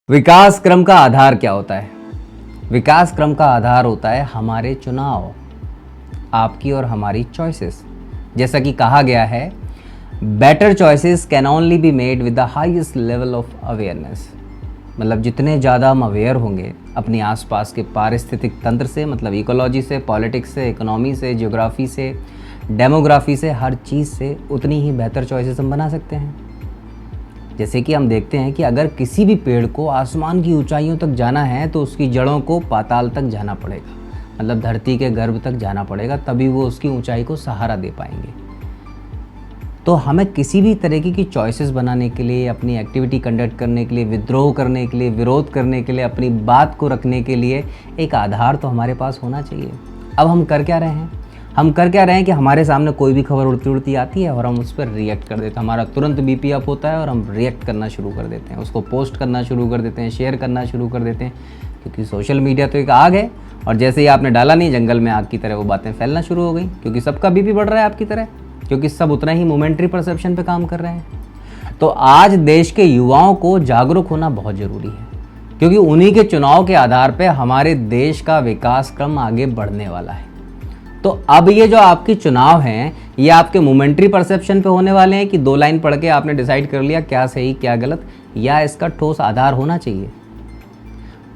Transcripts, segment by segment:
विकास क्रम का आधार क्या होता है? विकास क्रम का आधार होता है हमारे चुनाव, आपकी और हमारी चॉइसेस। जैसा कि कहा गया है, better choices can only be made with the highest level of awareness. मतलब जितने ज़्यादा हम अवेयर होंगे अपने आसपास के पारिस्थितिक तंत्र से, मतलब इकोलॉजी से, पॉलिटिक्स से, इकोनॉमी से, जियोग्राफी से, डेमोग्राफी से, हर चीज़ से, उतनी ही बेहतर चॉइसेस हम बना सकते हैं। जैसे कि हम देखते हैं कि अगर किसी भी पेड़ को आसमान की ऊंचाइयों तक जाना है तो उसकी जड़ों को पाताल तक जाना पड़ेगा, मतलब धरती के गर्भ तक जाना पड़ेगा, तभी वो उसकी ऊंचाई को सहारा दे पाएंगे। तो हमें किसी भी तरीके की चॉइसेस बनाने के लिए, अपनी एक्टिविटी कंडक्ट करने के लिए, विद्रोह करने के लिए, विरोध करने के लिए, अपनी बात को रखने के लिए एक आधार तो हमारे पास होना चाहिए। अब हम कर क्या रहे हैं? हम कर क्या रहे हैं कि हमारे सामने कोई भी खबर उड़ती उड़ती आती है और हम उस पर रिएक्ट कर देते हैं। हमारा तुरंत बीपी अप होता है और हम रिएक्ट करना शुरू कर देते हैं, उसको पोस्ट करना शुरू कर देते हैं, शेयर करना शुरू कर देते हैं, क्योंकि सोशल मीडिया तो एक आग है और जैसे ही आपने डाला नहीं, जंगल में आग की तरह वो बातें फैलना शुरू हो गई, क्योंकि सबका बीपी बढ़ रहा है आपकी तरह, क्योंकि सब उतना ही मोमेंट्री परसेप्शन पे काम कर रहे हैं। तो आज देश के युवाओं को जागरूक होना बहुत ज़रूरी है, क्योंकि उन्हीं के चुनाव के आधार पे हमारे देश का विकास क्रम आगे बढ़ने वाला है। तो अब ये जो आपके चुनाव हैं, ये आपके मोमेंट्री परसेप्शन पे होने वाले हैं कि 2 लाइन पढ़ के आपने डिसाइड कर लिया क्या सही क्या गलत, या इसका ठोस आधार होना चाहिए?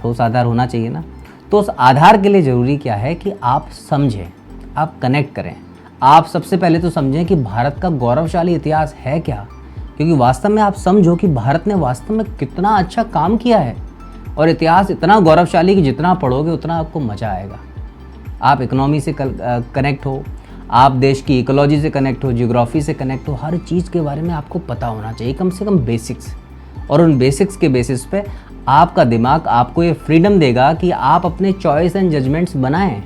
ठोस आधार होना चाहिए ना। तो उस आधार के लिए ज़रूरी क्या है कि आप समझें, आप कनेक्ट करें। आप सबसे पहले तो समझें कि भारत का गौरवशाली इतिहास है क्या, क्योंकि वास्तव में आप समझो कि भारत ने वास्तव में कितना अच्छा काम किया है, और इतिहास इतना गौरवशाली कि जितना पढ़ोगे उतना आपको मज़ा आएगा। आप इकोनॉमी से कनेक्ट हो, आप देश की इकोलॉजी से कनेक्ट हो, जियोग्राफी से कनेक्ट हो, हर चीज़ के बारे में आपको पता होना चाहिए, कम से कम बेसिक्स। और उन बेसिक्स के बेसिस पे आपका दिमाग आपको ये फ्रीडम देगा कि आप अपने चॉइस एंड जजमेंट्स बनाएं,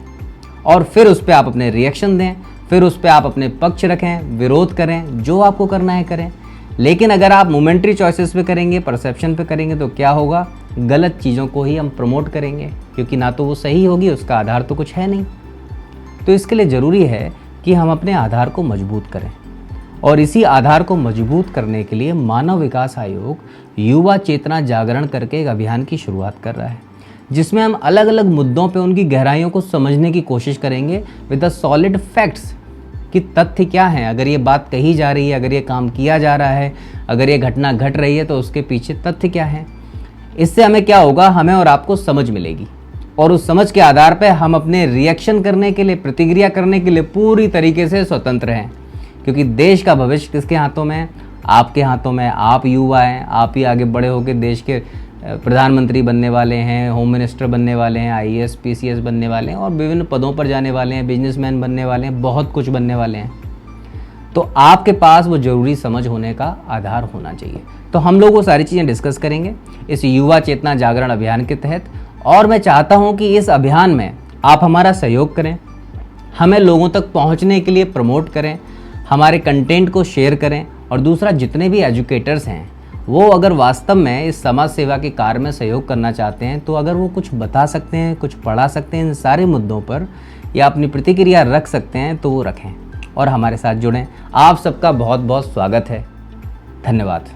और फिर उस पर आप अपने रिएक्शन दें, फिर उस पर आप अपने पक्ष रखें, विरोध करें, जो आपको करना है करें। लेकिन अगर आप मोमेंट्री चॉइसेस पे करेंगे, परसेप्शन पे करेंगे, तो क्या होगा? गलत चीज़ों को ही हम प्रमोट करेंगे, क्योंकि ना तो वो सही होगी, उसका आधार तो कुछ है नहीं। तो इसके लिए ज़रूरी है कि हम अपने आधार को मजबूत करें, और इसी आधार को मजबूत करने के लिए मानव विकास आयोग युवा चेतना जागरण करके एक अभियान की शुरुआत कर रहा है, जिसमें हम अलग अलग मुद्दों पे उनकी गहराइयों को समझने की कोशिश करेंगे विद द सॉलिड फैक्ट्स, कि तथ्य क्या हैं। अगर ये बात कही जा रही है, अगर ये काम किया जा रहा है, अगर ये घटना घट रही है, तो उसके पीछे तथ्य क्या है। इससे हमें क्या होगा? हमें और आपको समझ मिलेगी, और उस समझ के आधार पर हम अपने रिएक्शन करने के लिए, प्रतिक्रिया करने के लिए पूरी तरीके से स्वतंत्र हैं, क्योंकि देश का भविष्य किसके हाथों में है? आपके हाथों में। आप युवा हैं, आप ही आगे बड़े होकर देश के प्रधानमंत्री बनने वाले हैं, होम मिनिस्टर बनने वाले हैं, आईएएस पीसीएस बनने वाले हैं, और विभिन्न पदों पर जाने वाले हैं, बिजनेसमैन बनने वाले हैं, बहुत कुछ बनने वाले हैं। तो आपके पास वो ज़रूरी समझ होने का आधार होना चाहिए। तो हम लोग वो सारी चीज़ें डिस्कस करेंगे इस युवा चेतना जागरण अभियान के तहत, और मैं चाहता हूँ कि इस अभियान में आप हमारा सहयोग करें, हमें लोगों तक पहुँचने के लिए प्रमोट करें, हमारे कंटेंट को शेयर करें, और दूसरा, जितने भी एजुकेटर्स हैं वो अगर वास्तव में इस समाज सेवा के कार्य में सहयोग करना चाहते हैं, तो अगर वो कुछ बता सकते हैं, कुछ पढ़ा सकते हैं इन सारे मुद्दों पर, या अपनी प्रतिक्रिया रख सकते हैं, तो वो रखें और हमारे साथ जुड़ें। आप सबका बहुत बहुत स्वागत है। धन्यवाद।